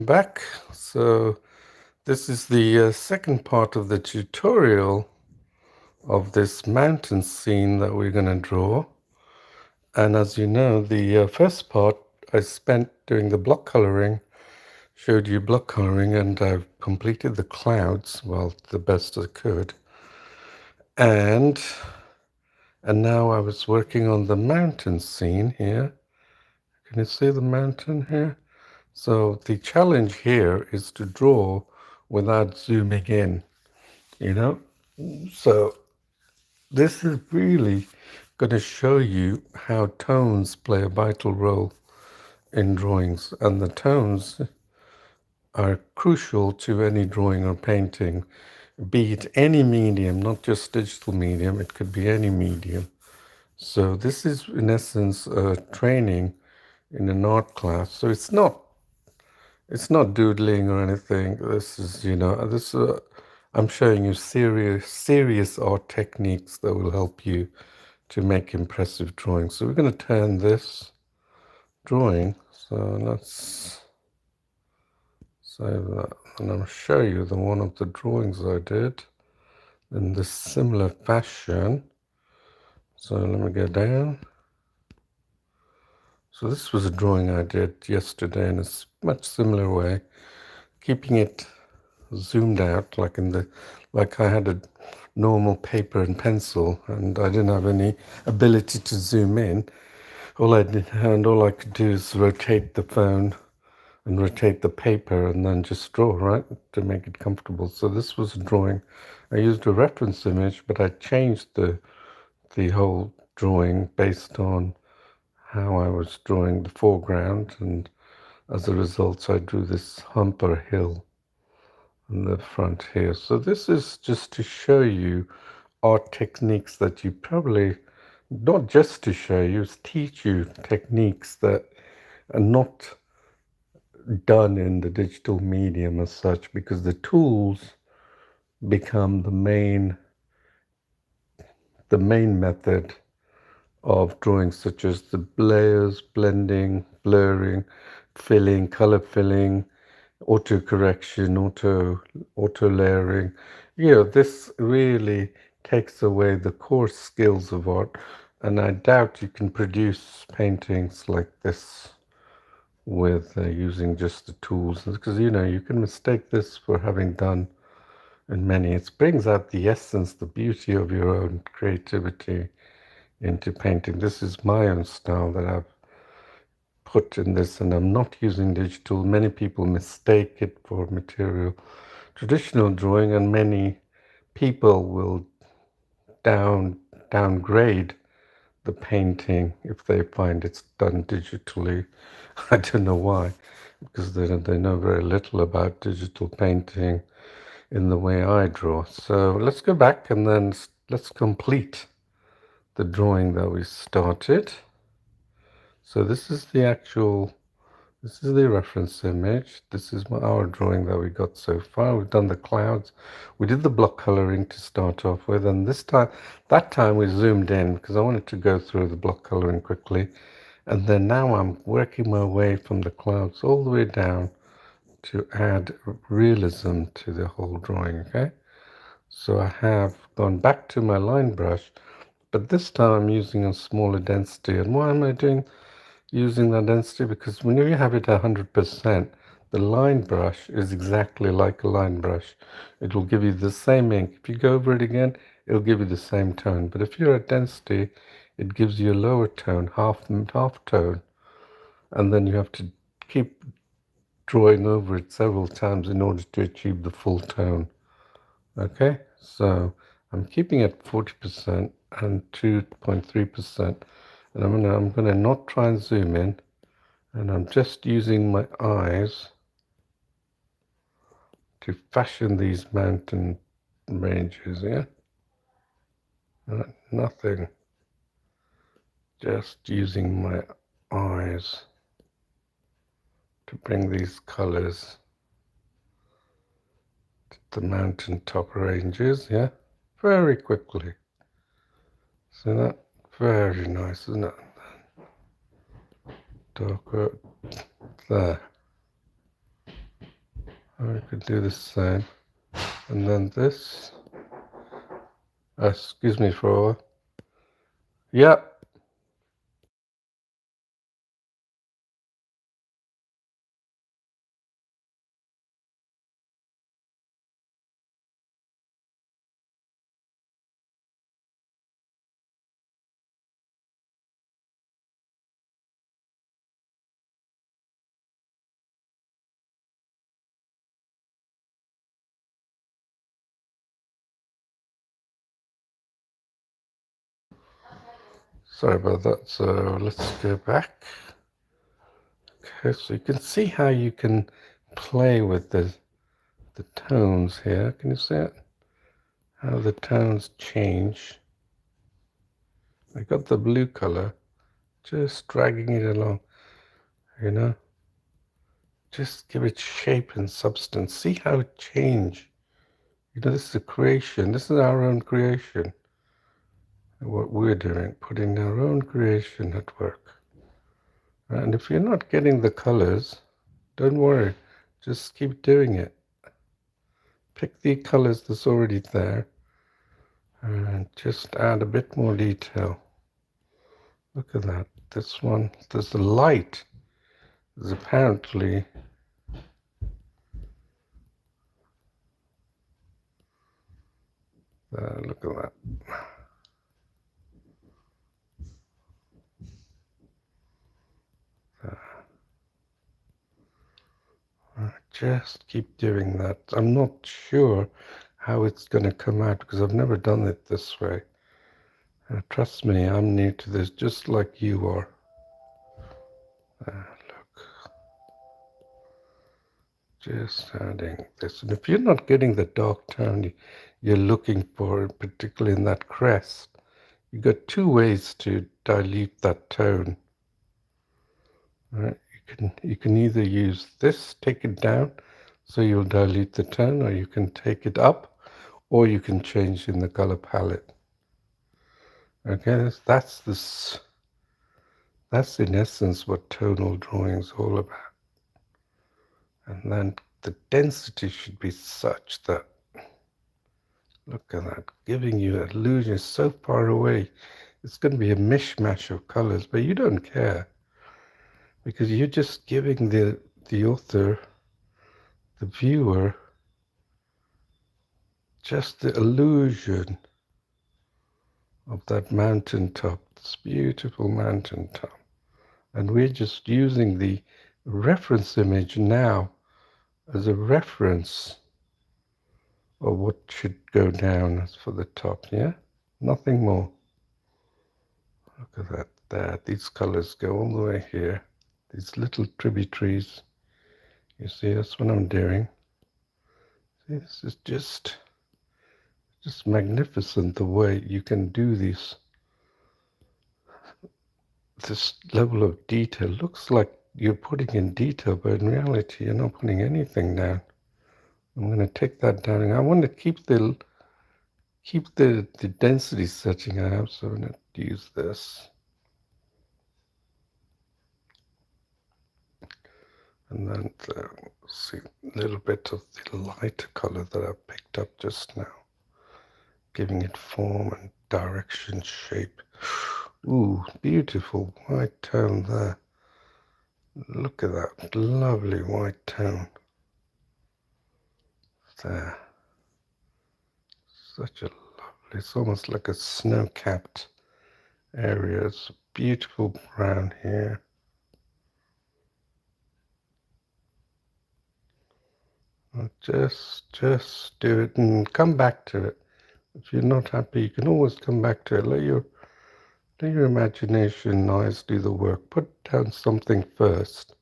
Back. So this is the second part of the tutorial of this mountain scene that we're going to draw. And as you know, the first part I spent doing the block coloring, showed you block coloring, and I've completed the clouds, well, the best I could. And now I was working on the mountain scene here. Can you see the mountain here? So the challenge here is to draw without zooming in, you know? So this is really going to show you how tones play a vital role in drawings, and the tones are crucial to any drawing or painting, be it any medium, not just digital medium, it could be any medium. So this is in essence a training in an art class. So it's not doodling or anything. This is, I'm showing you serious art techniques that will help you to make impressive drawings. So we're going to turn this drawing. So let's save that. And I'll show you one of the drawings I did in this similar fashion. So let me go down. So this was a drawing I did yesterday in a much similar way, keeping it zoomed out like I had a normal paper and pencil, and I didn't have any ability to zoom in. All I could do is rotate the phone and rotate the paper and then just draw, right, to make it comfortable. So this was a drawing. I used a reference image, but I changed the whole drawing based on how I was drawing the foreground, and as a result I drew this hump or hill in the front here. So this is just to show you art techniques that you probably, not just to show you, it's teach you techniques that are not done in the digital medium as such, because the tools become the main method of drawing, such as the layers, blending, blurring, filling, color filling, auto correction, auto layering. This really takes away the core skills of art, and I doubt you can produce paintings like this with using just the tools, because you can mistake this for having done in many. It brings out the essence, the beauty of your own creativity into painting. This is my own style that I've put in this, and I'm not using digital. Many people mistake it for material traditional drawing, and many people will downgrade the painting if they find it's done digitally. I don't know why, because they know very little about digital painting in the way I draw. So let's go back and then let's complete the drawing that we started. So this is the reference image. This is our drawing that we got so far. We've done the clouds. We did the block coloring to start off with, and that time we zoomed in because I wanted to go through the block coloring quickly. And then now I'm working my way from the clouds all the way down to add realism to the whole drawing, okay? So I have gone back to my line brush, but this time I'm using a smaller density. And why am I using that density? Because when you have it 100%, the line brush is exactly like a line brush. It will give you the same ink. If you go over it again, it'll give you the same tone. But if you're at density, it gives you a lower tone, half tone, and then you have to keep drawing over it several times in order to achieve the full tone. Okay, so I'm keeping it 40% and 2.3%, and I'm gonna not try and zoom in, and I'm just using my eyes to fashion these mountain ranges. Yeah, nothing, just using my eyes to bring these colors to the mountaintop ranges. Yeah, very quickly. So that very nice, isn't it? Darker there. Or you could do the same. And then this. Excuse me for a while. Yep. Sorry about that. So let's go back. Okay, so you can see how you can play with the tones here. Can you see it? How the tones change. I got the blue color, just dragging it along, you know. Just give it shape and substance. See how it change. You know, this is a creation. This is our own creation. What we're doing, putting our own creation at work. And if you're not getting the colors, don't worry. Just keep doing it. Pick the colors that's already there and just add a bit more detail. Look at that. This one, there's the light. There's apparently look at that. Just keep doing that. I'm not sure how it's going to come out because I've never done it this way. Trust me, I'm new to this, just like you are. Look, just adding this. And if you're not getting the dark tone you're looking for, particularly in that crest, you've got two ways to dilute that tone. Right? You can either use this, take it down, so you'll dilute the tone, or you can take it up, or you can change in the color palette. Okay, that's in essence what tonal drawing is all about. And then the density should be such that, look at that, giving you an illusion so far away. It's going to be a mishmash of colors, but you don't care because you're just giving the author, the viewer, just the illusion of that mountaintop, this beautiful mountaintop. And we're just using the reference image now as a reference of what should go down as for the top, yeah? Nothing more. Look at that there. These colors go all the way here. These little tributaries. You see, that's what I'm doing. See, this is just magnificent the way you can do this level of detail. Looks like you're putting in detail, but in reality you're not putting anything down. I'm going to take that down, and I want to keep the density setting I have, so I'm going to use this. And then see a little bit of the lighter color that I picked up just now, giving it form and direction, shape. Ooh, beautiful white tone there. Look at that lovely white tone there. Such a lovely, it's almost like a snow-capped area. It's a beautiful brown here. Just do it and come back to it. If you're not happy, you can always come back to it. Let your imagination eyes do the work. Put down something first.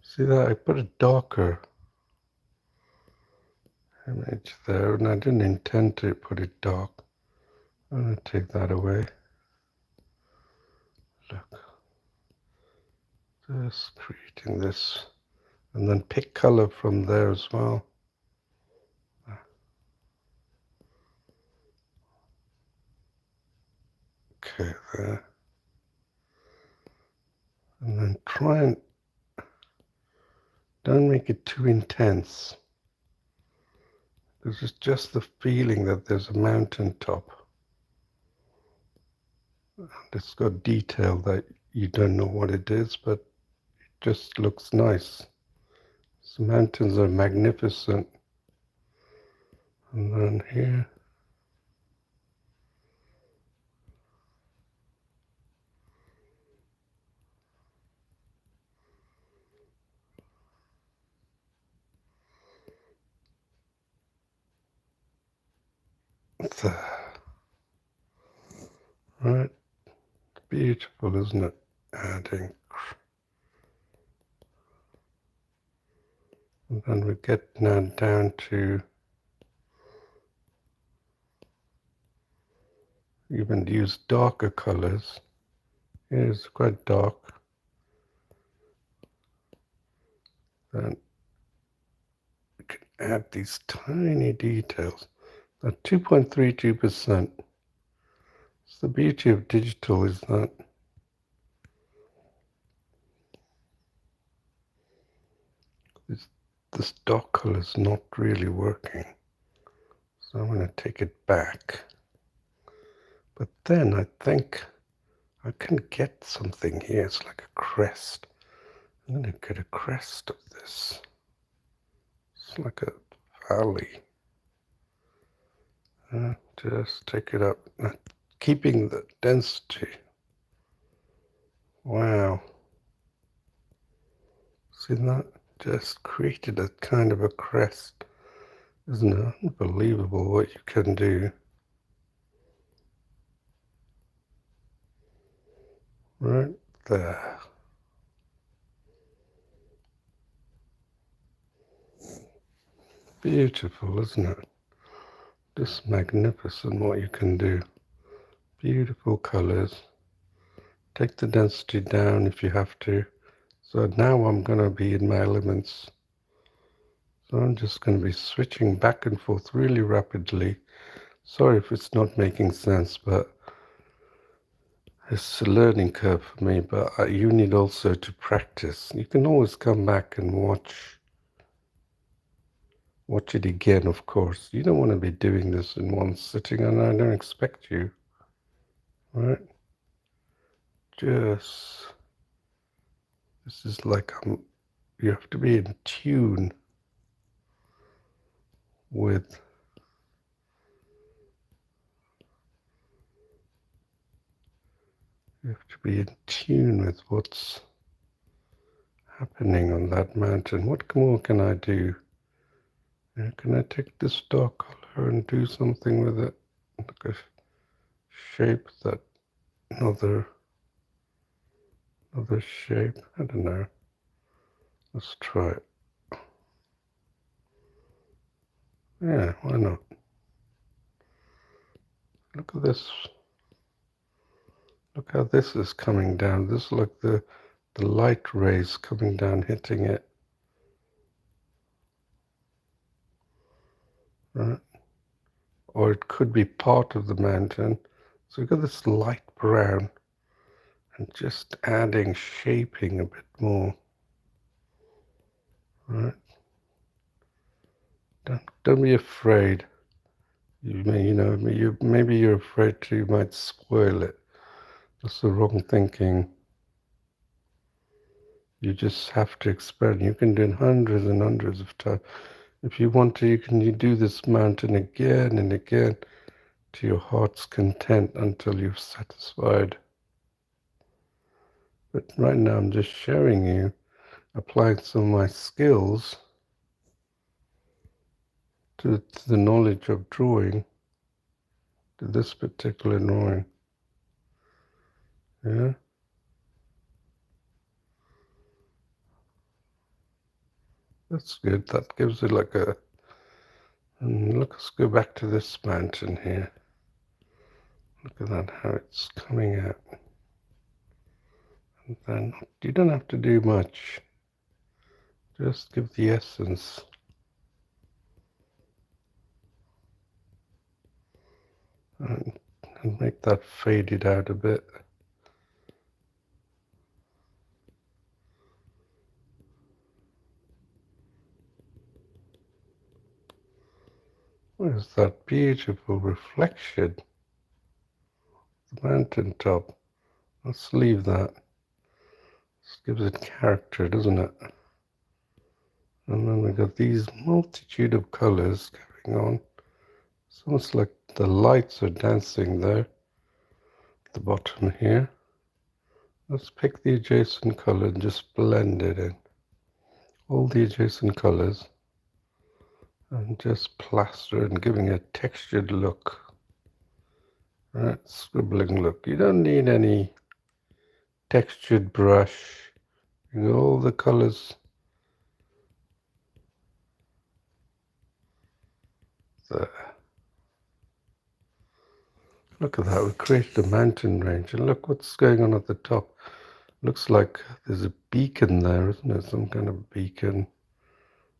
See that? I put a darker image there, and I didn't intend to put it dark. I'm going to take that away. Look. Just creating this. And then pick color from there as well. Okay, there. And then try and Don't make it too intense. Because it's just the feeling that there's a mountain top. And it's got detail that you don't know what it is, but it just looks nice. The mountains are magnificent. And then here, there. Right, beautiful, isn't it? Adding. And then we get now down to even use darker colors. Here's quite dark. Then we can add these tiny details. At 2.32%. It's the beauty of digital is that this dark color is not really working. So I'm going to take it back. But then I think I can get something here. It's like a crest. I'm going to get a crest of this. It's like a valley. Just take it up, keeping the density. Wow. See that? Just created a kind of a crest. Isn't it unbelievable what you can do? Right there. Beautiful, isn't it? Just magnificent what you can do. Beautiful colors. Take the density down if you have to. So now I'm going to be in my elements. So I'm just going to be switching back and forth really rapidly. Sorry if it's not making sense, but it's a learning curve for me. But you need also to practice. You can always come back and watch it again, of course. You don't want to be doing this in one sitting, and I don't expect you. Right? This is like you have to be in tune with what's happening on that mountain. What more can I do? Can I take this dark color and do something with it? Like a shape that another shape. I don't know. Let's try it. Yeah, why not? Look at this. Look how this is coming down. This is like the light rays coming down, hitting it. Right? Or it could be part of the mountain. So we've got this light brown and just adding shaping a bit more. Right? Don't be afraid. Maybe you're afraid you might spoil it. That's the wrong thinking. You just have to experiment. You can do it hundreds and hundreds of times. If you want to, you do this mountain again and again to your heart's content until you're satisfied. But right now I'm just showing you, applying some of my skills to the knowledge of drawing, to this particular drawing. Yeah. That's good. That gives it like a... And let's go back to this mountain here. Look at that, how it's coming out. And then you don't have to do much. Just give the essence. And make that faded out a bit. Where's that beautiful reflection? The mountain top. Let's leave that. This gives it character, doesn't it? And then we've got these multitude of colors going on. It's almost like the lights are dancing there at the bottom here. Let's pick the adjacent color and just blend it in. All the adjacent colors. And just plaster and giving a textured look. Right, scribbling look. You don't need any textured brush. You got all the colors there. Look at that, we created a mountain range, and look what's going on at the top. Looks like there's a beacon there, isn't it? Some kind of beacon.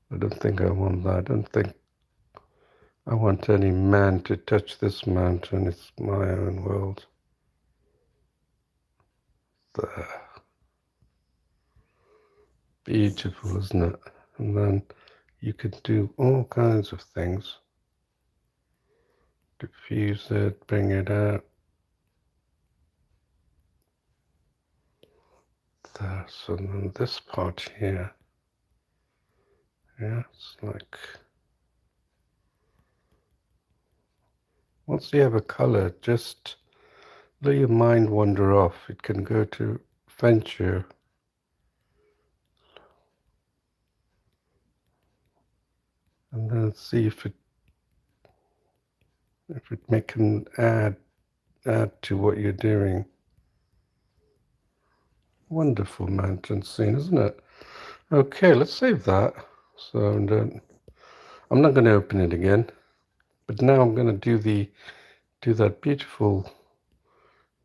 I don't think I want that. I don't think I want any man to touch this mountain. It's my own world. There. Beautiful, isn't it? And then you can do all kinds of things. Diffuse it, bring it out. There, so then this part here, yeah, it's like, once you have a color, just let your mind wander off. It can go to venture. And then see if it can add to what you're doing. Wonderful mountain scene, isn't it? Okay, let's save that. So I'm not going to open it again, but now I'm going to do that beautiful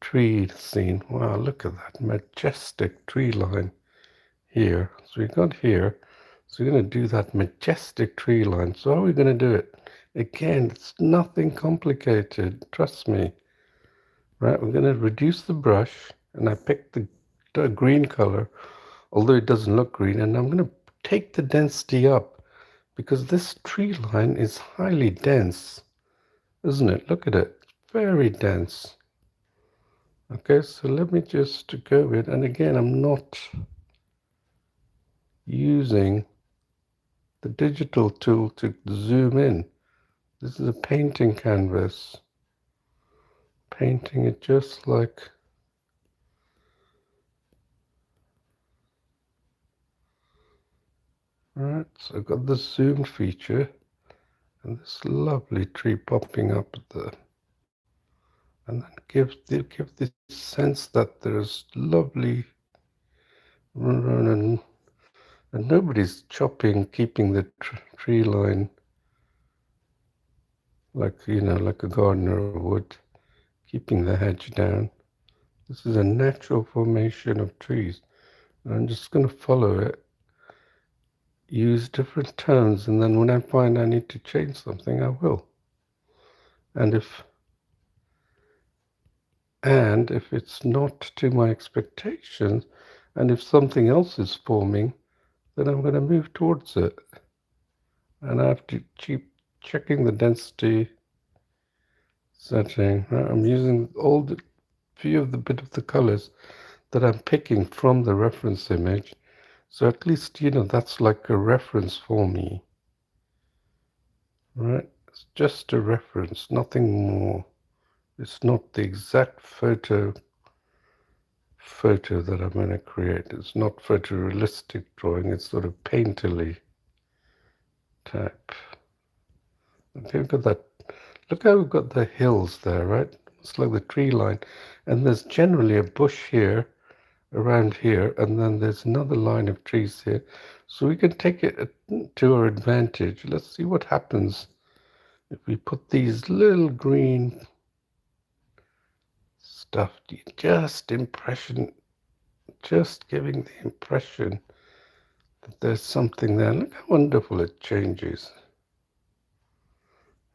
tree scene. Wow, look at that majestic tree line here. So we got here. So we're going to do that majestic tree line. So how are we going to do it? Again, it's nothing complicated. Trust me. Right, we're going to reduce the brush, and I picked the green color, although it doesn't look green, and I'm going to take the density up because this tree line is highly dense, isn't it? Look at it, very dense. Okay, so let me just go with, and again, I'm not using the digital tool to zoom in. This is a painting canvas, painting it just like right. So I've got the zoom feature and this lovely tree popping up at the, and then give this sense that there's lovely and nobody's chopping, keeping the tree line like, you know, like a gardener would, keeping the hedge down. This is a natural formation of trees. And I'm just going to follow it, use different tones, and then when I find I need to change something, I will. And if it's not to my expectations, and if something else is forming, then I'm going to move towards it. And I have to keep checking the density setting. Right? I'm using all the few of the bit of the colors that I'm picking from the reference image. So at least, you know, that's like a reference for me. Right? It's just a reference, nothing more. It's not the exact photo that I'm going to create. It's not photorealistic drawing. It's sort of painterly type. Okay, we've got that. Look how we've got the hills there, right? It's like the tree line. And there's generally a bush here, around here, and then there's another line of trees here. So we can take it to our advantage. Let's see what happens if we put these little green stuff, just giving the impression that there's something there. Look how wonderful it changes.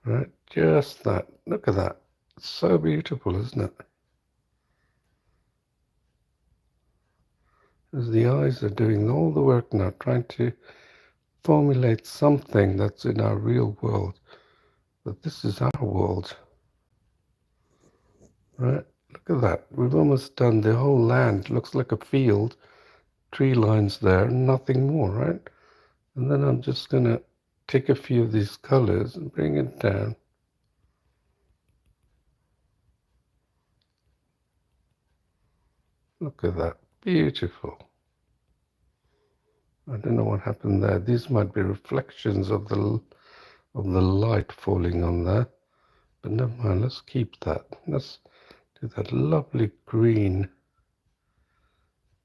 Right, just that. Look at that. It's so beautiful, isn't it? As the eyes are doing all the work now, trying to formulate something that's in our real world. But this is our world, right? Look at that. We've almost done the whole land. Looks like a field. Tree lines there, nothing more, right? And then I'm just going to take a few of these colors and bring it down. Look at that. Beautiful. I don't know what happened there. These might be reflections of the light falling on there. But never mind, let's keep that. Let's do that lovely green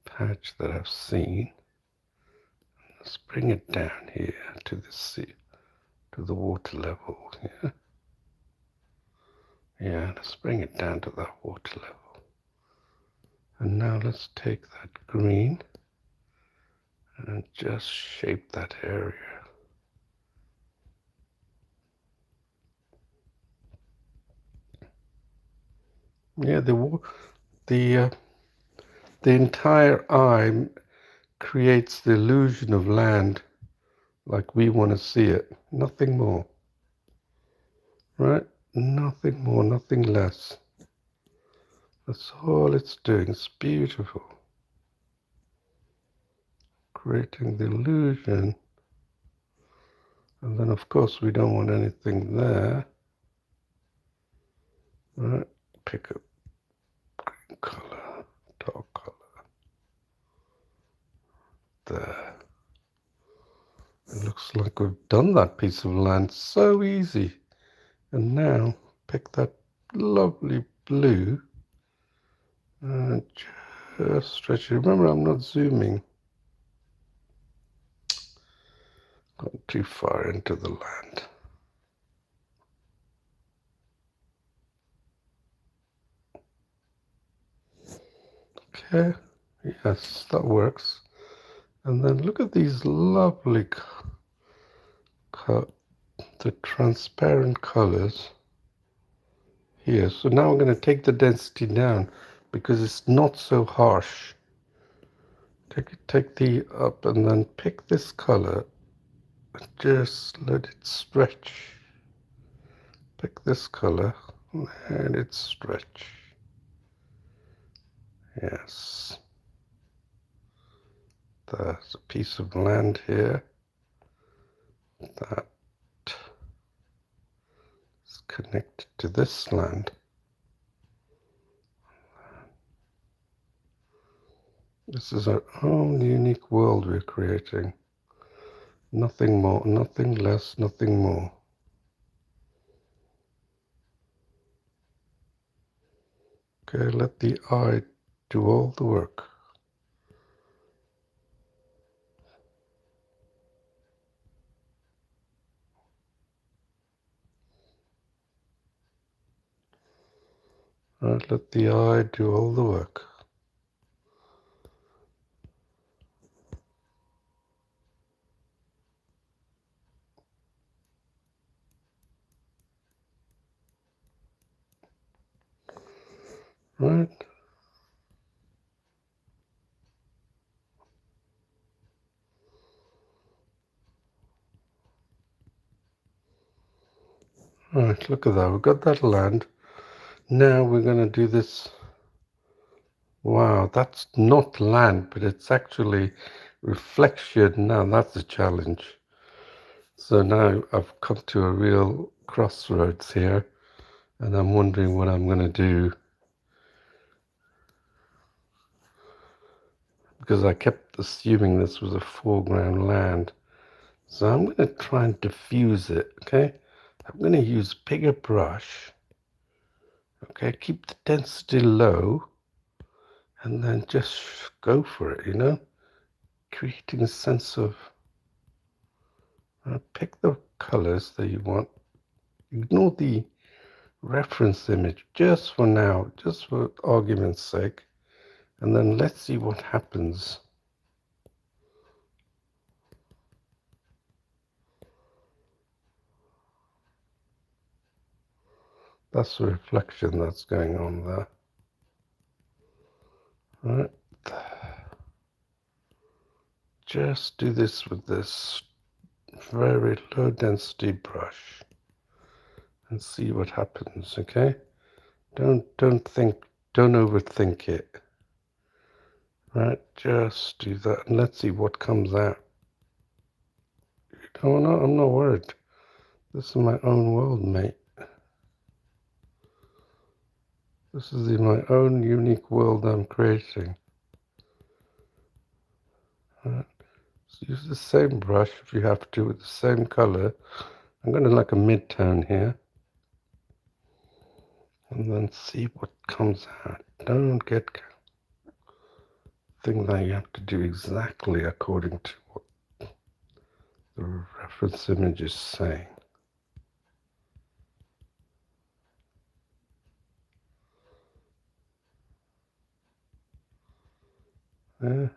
patch that I've seen. Let's bring it down here to the sea, to the water level. Yeah, let's bring it down to that water level. And now let's take that green and just shape that area. Yeah, the entire eye creates the illusion of land like we want to see it. Nothing more. Right? Nothing more, nothing less. That's all it's doing. It's beautiful. Creating the illusion. And then, of course, we don't want anything there. Right? Pick a green color, dark color. There. It looks like we've done that piece of land so easy. And now pick that lovely blue and just stretch it. Remember, I'm not zooming. Gone too far into the land. Okay, yes, that works. And then look at these lovely, the transparent colors here. So now I'm going to take the density down because it's not so harsh. Take the up and then pick this color and just let it stretch. Pick this color and it stretch. Yes. There's a piece of land here that is connected to this land. This is our own unique world we're creating. Nothing more, nothing less, nothing more. Okay, let the eye do all the work. Right, let the eye do all the work. Right. Right, look at that. We've got that land. Now we're going to do this. Wow, that's not land, but it's actually reflection. Now that's a challenge. So now I've come to a real crossroads here, and I'm wondering what I'm going to do. Because I kept assuming this was a foreground land. So I'm going to try and diffuse it, okay? I'm going to use bigger brush, okay? Keep the density low, and then just go for it, you know? Creating a sense of, pick the colors that you want. Ignore the reference image just for now, just for argument's sake. And then let's see what happens. That's the reflection that's going on there. Right. Just do this with this very low density brush. and see what happens, okay? Don't overthink it. Right, just do that and let's see what comes out. Oh no, I'm not worried. This is my own world, mate. This is my own unique world I'm creating. Right. So use the same brush if you have to with the same color. I'm going to like a mid-tone here. And then see what comes out. Don't get things that you have to do exactly according to what the reference image is saying. Yeah,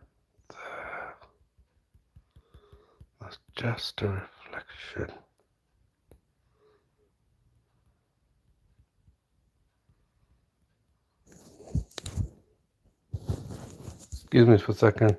that's just a reflection. Excuse me for a second.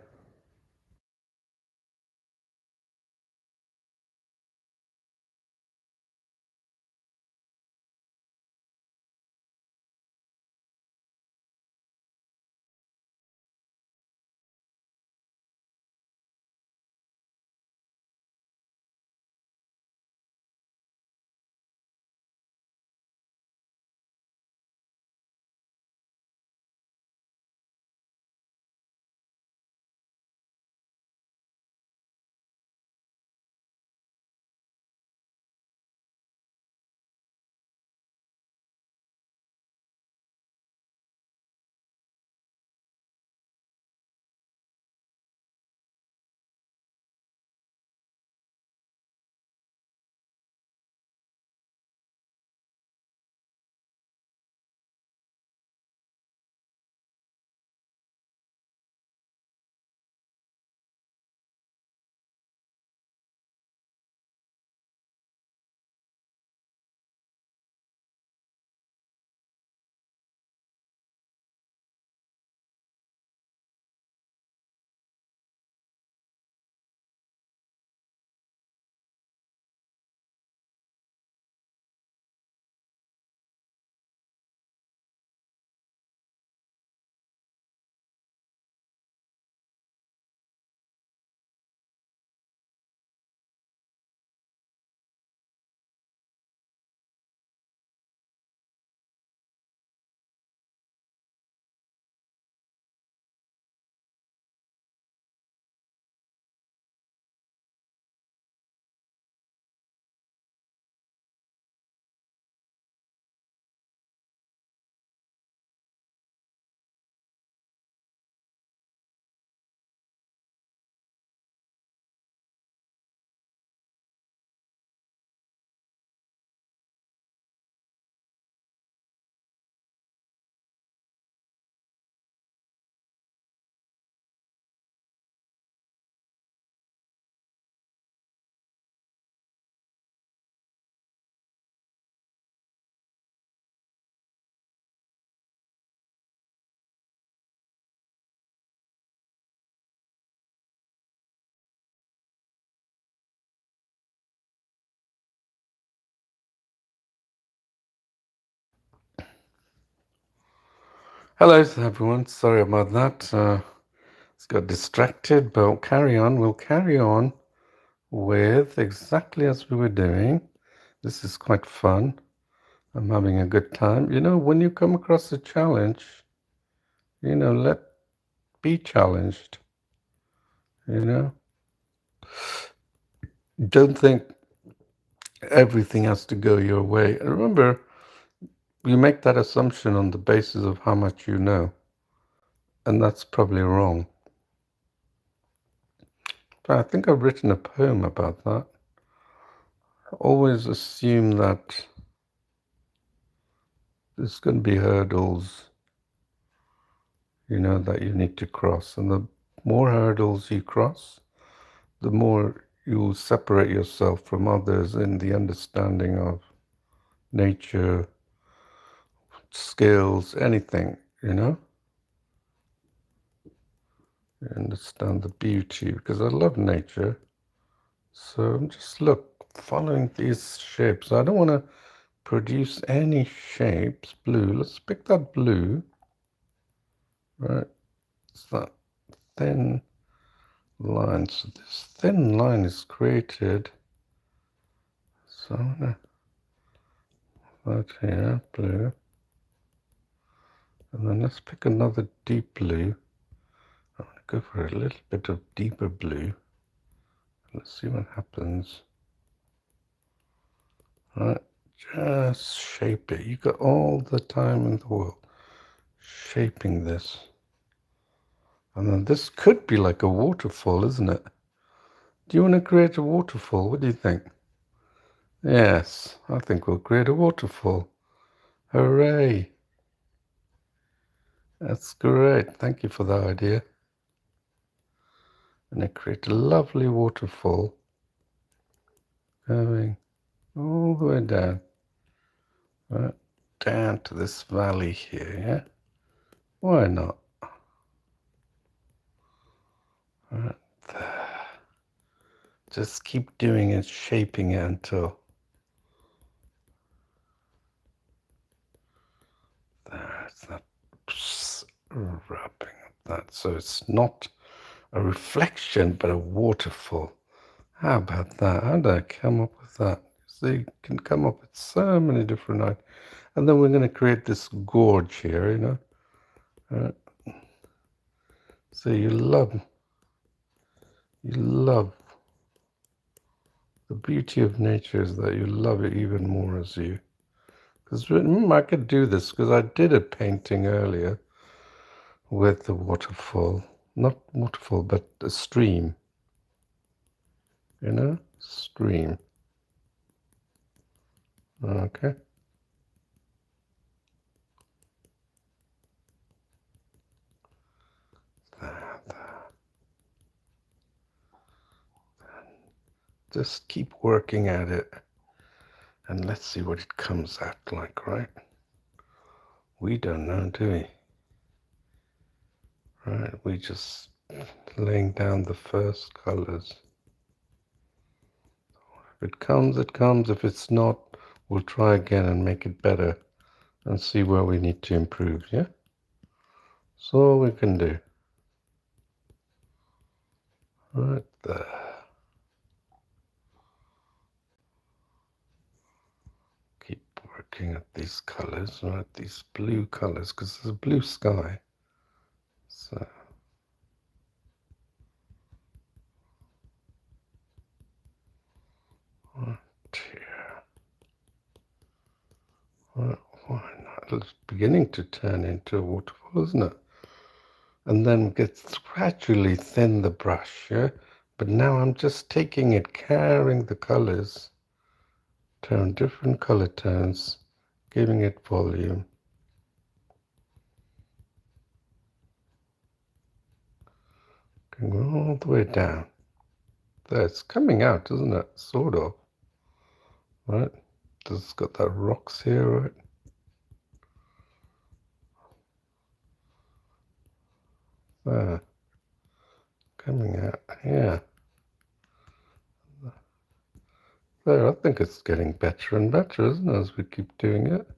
Hello everyone, sorry about that. It's got distracted, but we'll carry on. We'll carry on with exactly as we were doing. This is quite fun. I'm having a good time. You know, when you come across a challenge, let be challenged. You know, don't think everything has to go your way. And remember, you make that assumption on the basis of how much you know, and that's probably wrong. But I think I've written a poem about that. Always assume that there's going to be hurdles, that you need to cross. And the more hurdles you cross, the more you separate yourself from others in the understanding of nature, skills, anything, You understand the beauty, because I love nature. So I'm just, following these shapes. I don't want to produce any shapes. Blue, let's pick that blue, right? It's that thin line. So this thin line is created. So I'm gonna put here, blue. And then let's pick another deep blue. I'm gonna go for a little bit of deeper blue. Let's see what happens. Right, just shape it. You got all the time in the world shaping this. And then this could be like a waterfall, isn't it? Do you want to create a waterfall? What do you think? Yes, I think we'll create a waterfall. Hooray! That's great. Thank you for that idea. And I create a lovely waterfall going all the way down. Right, down to this valley here, yeah? Why not? Right there. Just keep doing it, shaping it until there. It's not wrapping up that. So it's not a reflection, but a waterfall. How about that? How did I come up with that? So you can come up with so many different ideas. And then we're going to create this gorge here, you know. So you love the beauty of nature is that you love it even more as you. Because I could do this because I did a painting earlier with the waterfall. Not waterfall, but a stream. You know? Stream. Okay. There. Just keep working at it. And let's see what it comes out like, right? We don't know, do we? Right, we just laying down the first colors. If it comes, it comes. If it's not, we'll try again and make it better and see where we need to improve, yeah? That's all we can do. Right there. Keep working at these colors, right? These blue colors, because there's a blue sky. So right here. Right, why not? It's beginning to turn into a waterfall, isn't it? And then get gradually thin the brush, yeah? But now I'm just taking it, carrying the colors, turn different color tones, giving it volume. Going all the way down. There, it's coming out, isn't it? Sort of. Right? It's got that rocks here, right? There. Coming out, yeah. There, I think it's getting better and better, isn't it, as we keep doing it?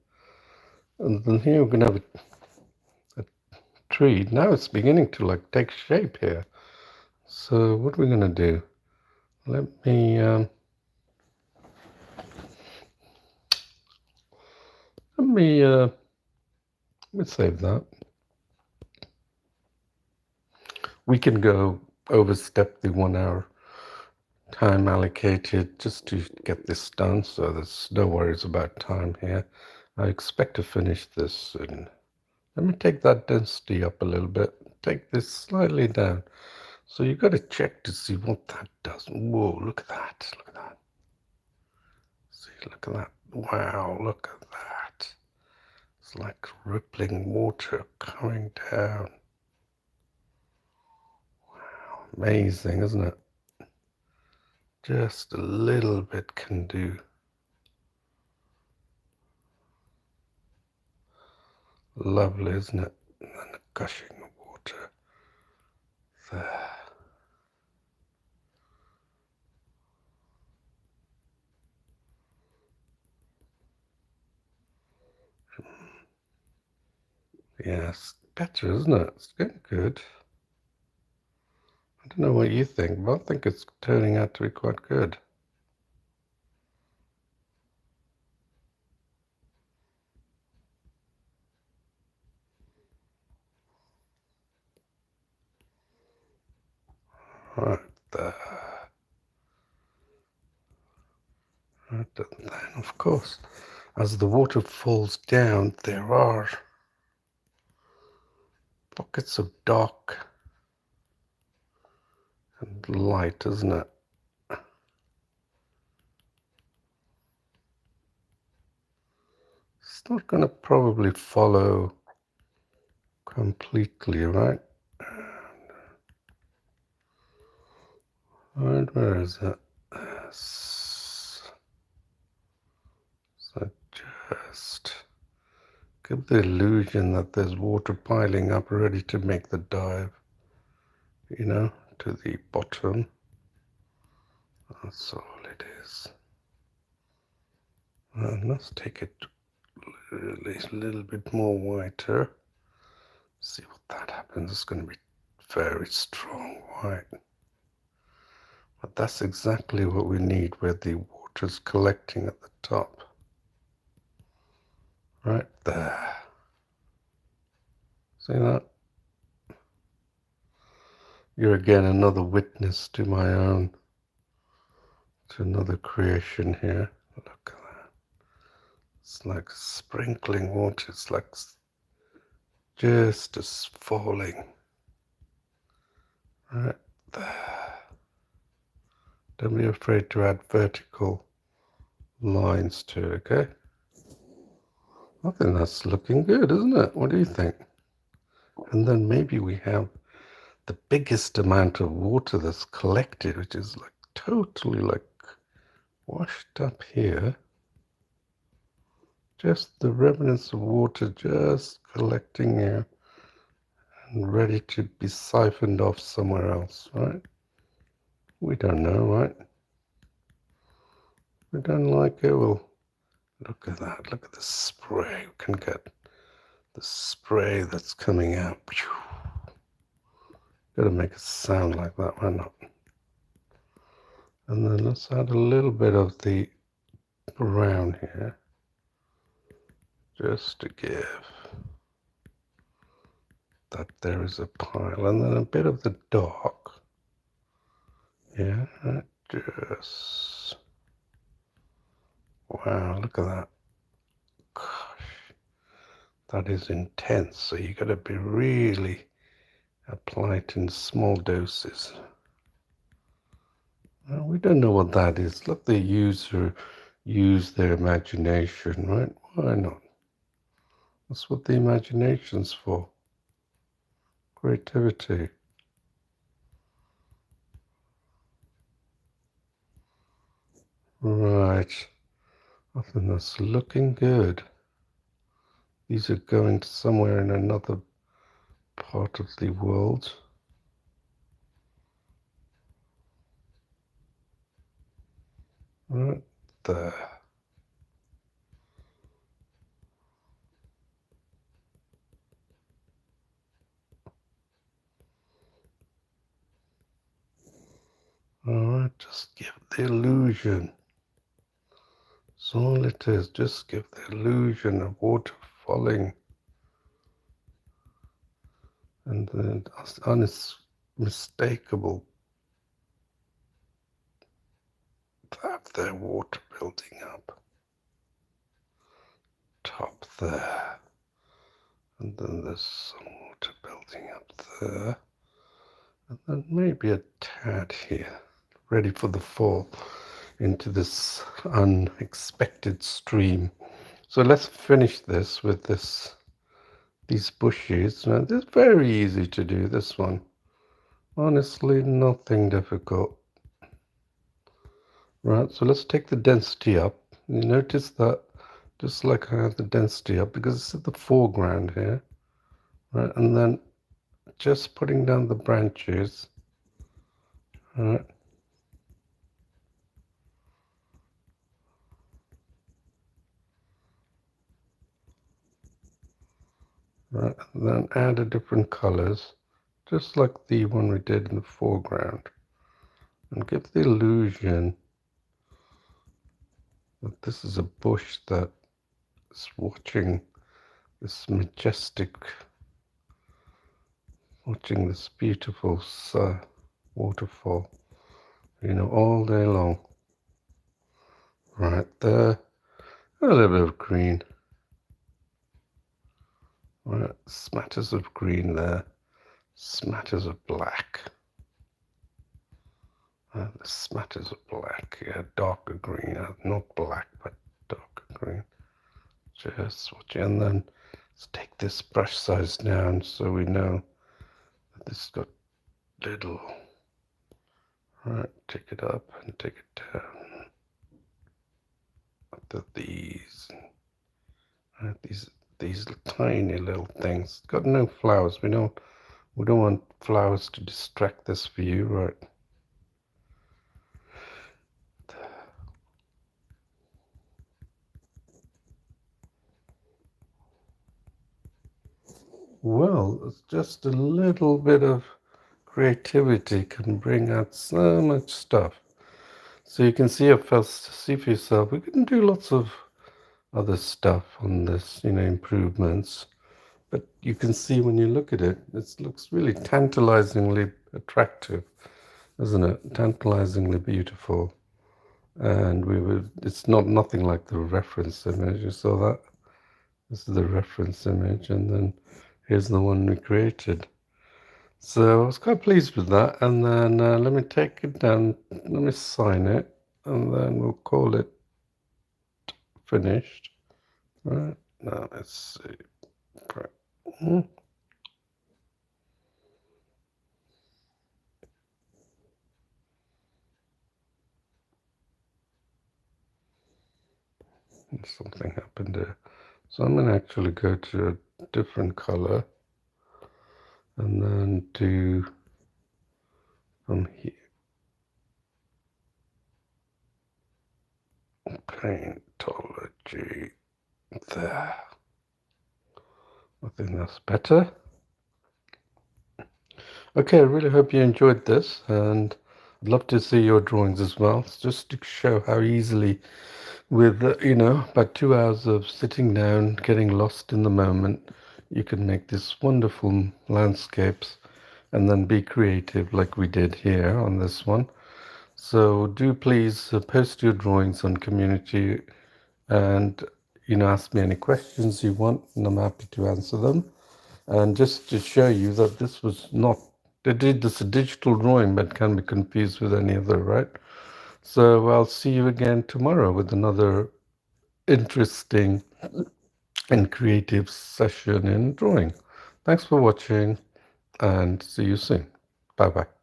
And then here we're going to have a tree. Now it's beginning to like take shape here. So what are we going to do? Let me save that. We can go overstep the 1 hour time allocated just to get this done, so there's no worries about time here. I expect to finish this soon. Let me take that density up a little bit, take this slightly down. So you've got to check to see what that does. Whoa, look at that, look at that. See, look at that. Wow, look at that. It's like rippling water coming down. Wow, amazing, isn't it? Just a little bit can do. Lovely, isn't it? And then the gushing water there. Yeah, it's better, isn't it? It's getting good. I don't know what you think, but I think it's turning out to be quite good. Right there. Right, and then, of course, as the water falls down, there are pockets of dark and light, isn't it? It's not going to probably follow completely, right? Right, where is it? So just give the illusion that there's water piling up ready to make the dive, you know, to the bottom. That's all it is. And let's take it a little bit more whiter. See what that happens. It's going to be very strong white. But that's exactly what we need where the water's collecting at the top. Right there. See that? You're again another witness to my own, to another creation here. Look at that. It's like sprinkling water. It's like just falling. Right there. Don't be afraid to add vertical lines to it, okay? I think that's looking good, isn't it? What do you think? And then maybe we have the biggest amount of water that's collected, which is like totally like washed up here. Just the remnants of water just collecting here and ready to be siphoned off somewhere else, right? We don't know, right? We don't like it. Well, look at that. Look at the spray. We can get the spray that's coming out. Gotta make a sound like that, why not? And then let's add a little bit of the brown here, just to give that there is a pile, and then a bit of the dark. Yeah, just, wow, look at that. Gosh, that is intense. So you got to be really apply it in small doses. Well, we don't know what that is. Let the user use their imagination, right? Why not? That's what the imagination's for. Creativity. Right. I think that's looking good. These are going to somewhere in another part of the world. Right there. Alright, just give the illusion. That's all it is. Just give the illusion of water falling. And the unmistakable that there water building up. Top there. And then there's some water building up there. And then maybe a tad here. Ready for the fall into this unexpected stream. So let's finish this with these bushes. Now, this is very easy to do, this one. Honestly, nothing difficult. Right, so let's take the density up. You notice that just like I have the density up because it's at the foreground here. Right, and then just putting down the branches. Right. Right, and then add a different colors, just like the one we did in the foreground, and give the illusion that this is a bush that is watching this majestic, watching this beautiful waterfall, all day long. Right there, a little bit of green. Right, smatters of green there, smatters of black. Smatters of black, yeah, darker green, not black, but darker green. Just watch it, and then let's take this brush size down so we know that this has got little. Right, take it up and take it down. Up to these. Right, these tiny little things. It's got no flowers. We don't want flowers to distract this view, right? Well, it's just a little bit of creativity can bring out so much stuff. So you can see see for yourself, we can do lots of other stuff on this, improvements. But you can see when you look at it, it looks really tantalizingly attractive, isn't it? Tantalizingly beautiful. And it's nothing like the reference image. You saw that? This is the reference image, and then here's the one we created. So I was quite pleased with that. And then let me take it down, let me sign it, and then we'll call it finished. Right, now let's see. Right. Something happened there. So I'm going to actually go to a different color and then do from here. Paintology there. I think that's better. Okay, I really hope you enjoyed this, and I'd love to see your drawings as well, just to show how easily, with about 2 hours of sitting down, getting lost in the moment, you can make these wonderful landscapes and then be creative like we did here on this one. So do please post your drawings on community, and ask me any questions you want, and I'm happy to answer them. And just to show you that this was not, they did this a digital drawing, but can be confused with any other, right? So I'll see you again tomorrow with another interesting and creative session in drawing. Thanks for watching, and see you soon. Bye bye.